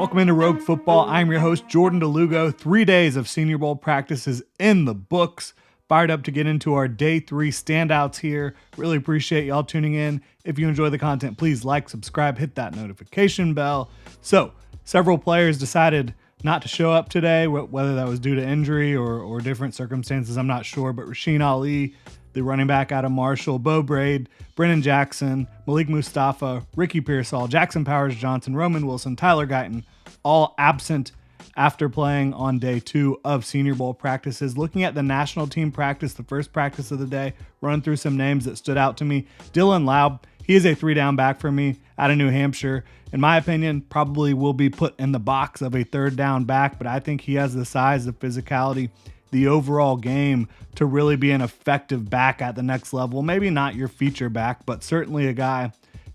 Welcome into Rogue Football. I'm your host, Jordan Lugo. 3 days of Senior Bowl practices in the books. Fired up to get into our day 3 standouts here. Really appreciate y'all tuning in. If you enjoy the content, please like, subscribe, hit that notification bell. So, several players decided not to show up today, whether that was due to injury or different circumstances, I'm not sure. But Rasheen Ali, the running back out of Marshall, Bo Braid, Brennan Jackson, Malik Mustafa, Ricky Pearsall, Jackson Powers Johnson, Roman Wilson, Tyler Guyton, all absent after playing on day 2 of Senior Bowl practices. Looking at the national team practice, the first practice of the day, running through some names that stood out to me. Dylan Laub, he is a 3-down back for me out of New Hampshire. In my opinion, probably will be put in the box of a 3rd down back, but I think he has the size, the physicality, the overall game to really be an effective back at the next level. Maybe not your feature back, but certainly a guy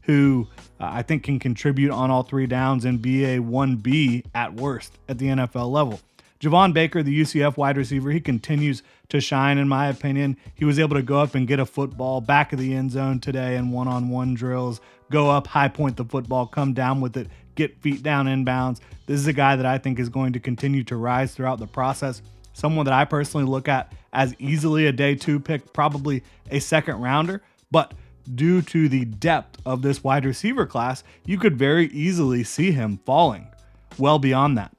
who I think can contribute on all 3 downs and be a 1B at worst at the NFL level. Javon Baker, the UCF wide receiver, he continues to shine in my opinion. He was able to go up and get a football back of the end zone today in one-on-one drills, go up, high point the football, come down with it, get feet down inbounds. This is a guy that I think is going to continue to rise throughout the process. Someone that I personally look at as easily a day 2 pick, probably a 2nd rounder, but due to the depth of this wide receiver class, you could very easily see him falling well beyond that.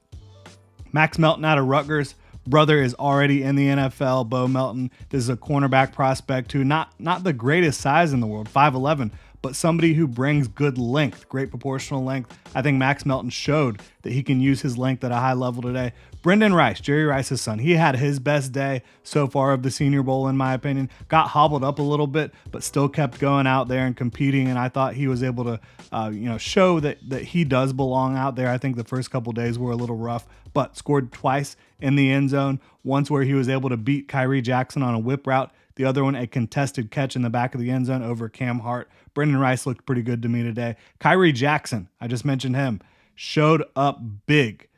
Max Melton out of Rutgers, brother is already in the NFL. Bo Melton, this is a cornerback prospect who not the greatest size in the world, 5'11", but somebody who brings good length, great proportional length. I think Max Melton showed that he can use his length at a high level today. Brendan Rice, Jerry Rice's son, he had his best day so far of the Senior Bowl, in my opinion. Got hobbled up a little bit, but still kept going out there and competing, and I thought he was able to show that he does belong out there. I think the first couple days were a little rough, but scored twice in the end zone, once where he was able to beat Kyrie Jackson on a whip route, the other one a contested catch in the back of the end zone over Cam Hart. Brendan Rice looked pretty good to me today. Kyrie Jackson, I just mentioned him, showed up big.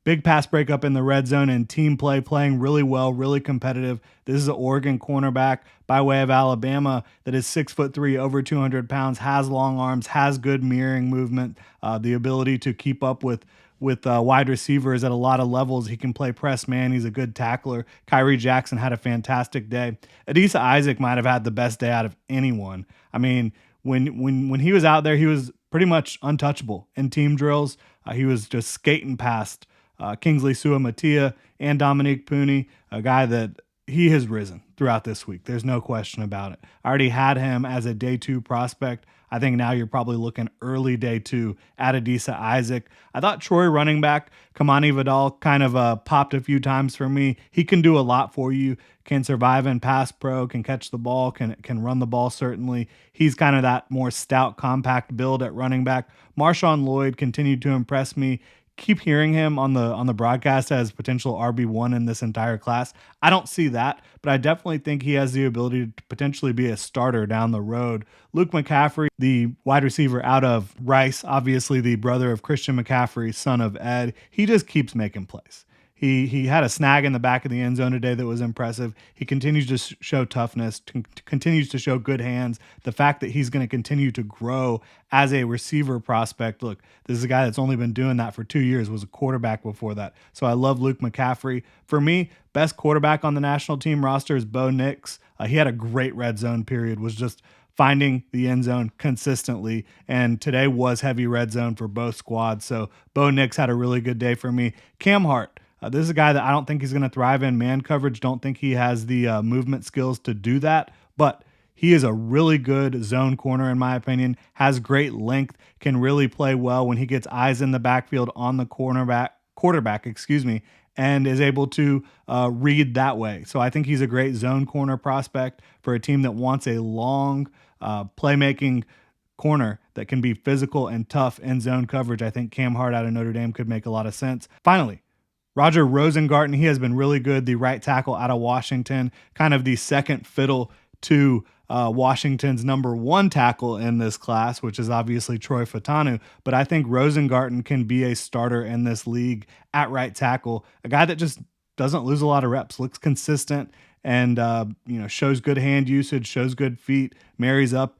Big pass breakup in the red zone and team play, playing really well, really competitive. This is an Oregon cornerback by way of Alabama that is 6'3", over 200 pounds, has long arms, has good mirroring movement, the ability to keep up with wide receivers at a lot of levels. He can play press man. He's a good tackler. Kyrie Jackson had a fantastic day. Adisa Isaac might have had the best day out of anyone. I mean, when he was out there, he was pretty much untouchable in team drills. He was just skating past Kingsley Suamatia and Dominique Pooney, a guy that he has risen throughout this week. There's no question about it. I already had him as a day 2 prospect. I think now you're probably looking early day 2 at Adisa Isaac. I thought Troy running back, Kamani Vidal, kind of popped a few times for me. He can do a lot for you, can survive in pass pro, can catch the ball, can run the ball certainly. He's kind of that more stout, compact build at running back. Marshawn Lloyd continued to impress me. Keep hearing him on the broadcast as potential RB1 in this entire class. I don't see that, but I definitely think he has the ability to potentially be a starter down the road. Luke McCaffrey, the wide receiver out of Rice, obviously the brother of Christian McCaffrey, son of Ed, he just keeps making plays. He had a snag in the back of the end zone today that was impressive. He continues to show toughness, continues to show good hands. The fact that he's going to continue to grow as a receiver prospect. Look, this is a guy that's only been doing that for 2 years, was a quarterback before that. So I love Luke McCaffrey. For me, best quarterback on the national team roster is Bo Nix. He had a great red zone period, was just finding the end zone consistently, and today was heavy red zone for both squads. So Bo Nix had a really good day for me. Cam Hart. This is a guy that I don't think he's going to thrive in man coverage. Don't think he has the movement skills to do that, but he is a really good zone corner in my opinion, has great length, can really play well when he gets eyes in the backfield on the quarterback, and is able to read that way. So I think he's a great zone corner prospect for a team that wants a long playmaking corner that can be physical and tough in zone coverage. I think Cam Hart out of Notre Dame could make a lot of sense. Finally, Roger Rosengarten, he has been really good, the right tackle out of Washington, kind of the second fiddle to Washington's number 1 tackle in this class, which is obviously Troy Fautanu. But I think Rosengarten can be a starter in this league at right tackle, a guy that just doesn't lose a lot of reps, looks consistent, and shows good hand usage, shows good feet, marries up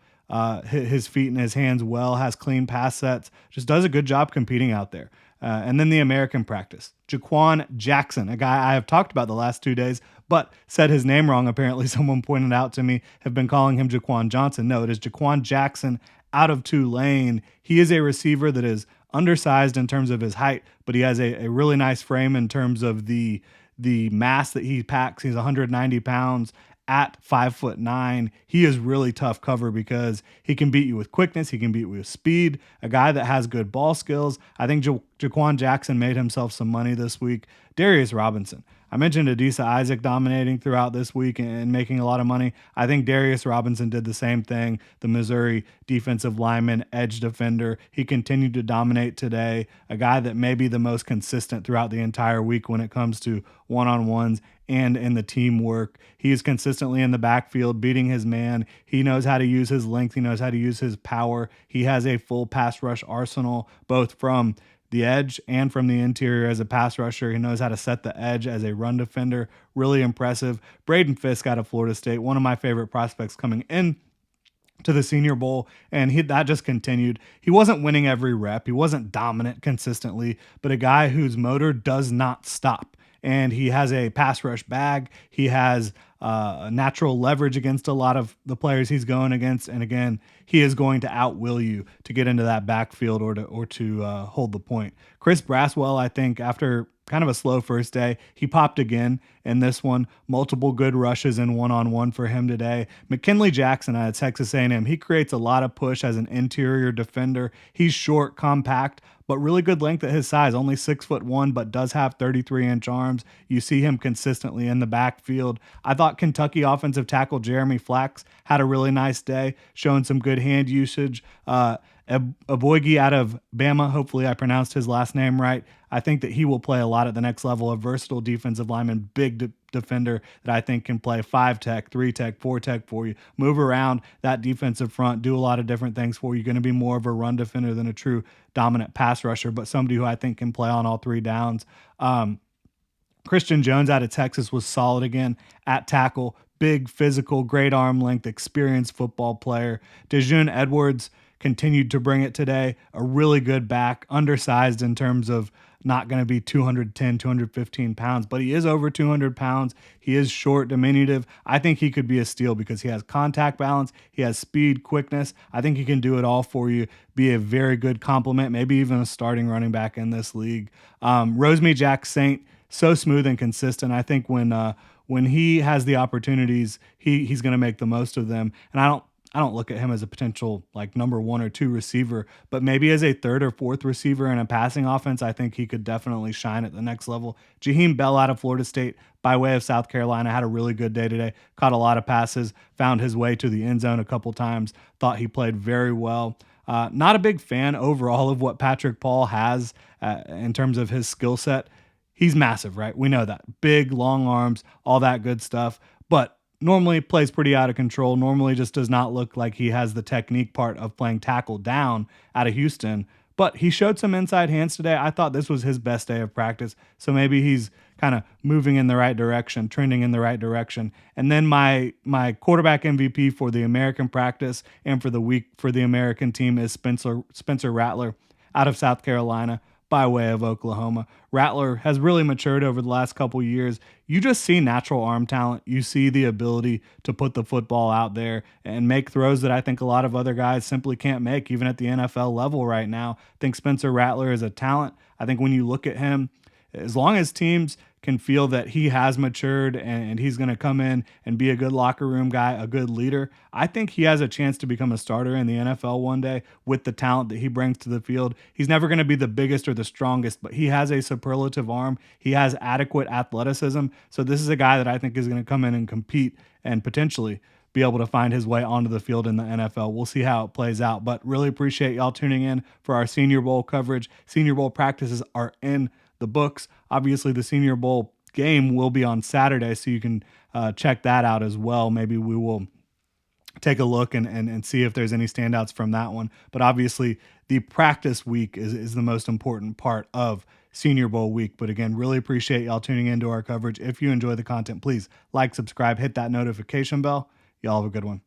his feet and his hands well, has clean pass sets, just does a good job competing out there. And then the American practice. Jaquan Jackson, a guy I have talked about the last 2 days, but said his name wrong. Apparently, someone pointed out to me, have been calling him Jaquan Johnson. No, it is Jaquan Jackson out of Tulane. He is a receiver that is undersized in terms of his height, but he has a really nice frame in terms of the mass that he packs. He's 190 pounds at 5'9". He is really tough cover because he can beat you with quickness. He can beat you with speed. A guy that has good ball skills. I think Jaquan Jackson made himself some money this week. Darius Robinson. I mentioned Adisa Isaac dominating throughout this week and making a lot of money. I think Darius Robinson did the same thing. The Missouri defensive lineman, edge defender. He continued to dominate today. A guy that may be the most consistent throughout the entire week when it comes to one-on-ones and in the teamwork. He is consistently in the backfield, beating his man. He knows how to use his length. He knows how to use his power. He has a full pass rush arsenal, both from the edge and from the interior as a pass rusher. He knows how to set the edge as a run defender. Really impressive. Braden Fisk out of Florida State, one of my favorite prospects coming in to the Senior Bowl, and that just continued. He wasn't winning every rep. He wasn't dominant consistently, but a guy whose motor does not stop. And he has a pass rush bag. He has natural leverage against a lot of the players he's going against. And again, he is going to outwill you to get into that backfield or to hold the point. Chris Braswell, I think, after kind of a slow first day, he popped again in this one. Multiple good rushes in one-on-one for him today. McKinley Jackson out of Texas A&M, he creates a lot of push as an interior defender. He's short, compact, but really good length at his size. Only 6'1", but does have 33-inch arms. You see him consistently in the backfield. I thought Kentucky offensive tackle Jeremy Flax had a really nice day, showing some good hand usage. Aboigi out of Bama, hopefully I pronounced his last name right. I think that he will play a lot at the next level. A versatile defensive lineman, big defender that I think can play 5-tech, 3-tech, 4-tech for you. Move around that defensive front, do a lot of different things for you. Going to be more of a run defender than a true dominant pass rusher, but somebody who I think can play on all three downs. Christian Jones out of Texas was solid again at tackle. Big, physical, great arm length, experienced football player. Dejun Edwards continued to bring it today. A really good back, undersized in terms of not going to be 210, 215 pounds, but he is over 200 pounds. He is short, diminutive. I think he could be a steal because he has contact balance. He has speed, quickness. I think he can do it all for you, be a very good complement, maybe even a starting running back in this league. Rosemy Jack Saint, so smooth and consistent. I think when he has the opportunities, he's going to make the most of them. And I don't look at him as a potential like number 1 or 2 receiver, but maybe as a 3rd or 4th receiver in a passing offense, I think he could definitely shine at the next level. Jaheim Bell out of Florida State by way of South Carolina had a really good day today, caught a lot of passes, found his way to the end zone a couple times, thought he played very well. Not a big fan overall of what Patrick Paul has in terms of his skill set. He's massive, right? We know that. Big, long arms, all that good stuff. But normally plays pretty out of control. Normally just does not look like he has the technique part of playing tackle down out of Houston. But he showed some inside hands today. I thought this was his best day of practice. So maybe he's kind of moving in the right direction, trending in the right direction. And then my quarterback MVP for the American practice and for the week for the American team is Spencer Rattler out of South Carolina by way of Oklahoma. Rattler has really matured over the last couple years. You just see natural arm talent. You see the ability to put the football out there and make throws that I think a lot of other guys simply can't make, even at the NFL level right now. I think Spencer Rattler is a talent. I think when you look at him, as long as teams can feel that he has matured and he's going to come in and be a good locker room guy, a good leader, I think he has a chance to become a starter in the NFL one day with the talent that he brings to the field. He's never going to be the biggest or the strongest, but he has a superlative arm. He has adequate athleticism. So this is a guy that I think is going to come in and compete and potentially be able to find his way onto the field in the NFL. We'll see how it plays out, but really appreciate y'all tuning in for our Senior Bowl coverage. Senior Bowl practices are in the books. Obviously, the Senior Bowl game will be on Saturday, so you can check that out as well. Maybe we will take a look and see if there's any standouts from that one. But obviously, the practice week is the most important part of Senior Bowl week. But again, really appreciate y'all tuning into our coverage. If you enjoy the content, please like, subscribe, hit that notification bell. Y'all have a good one.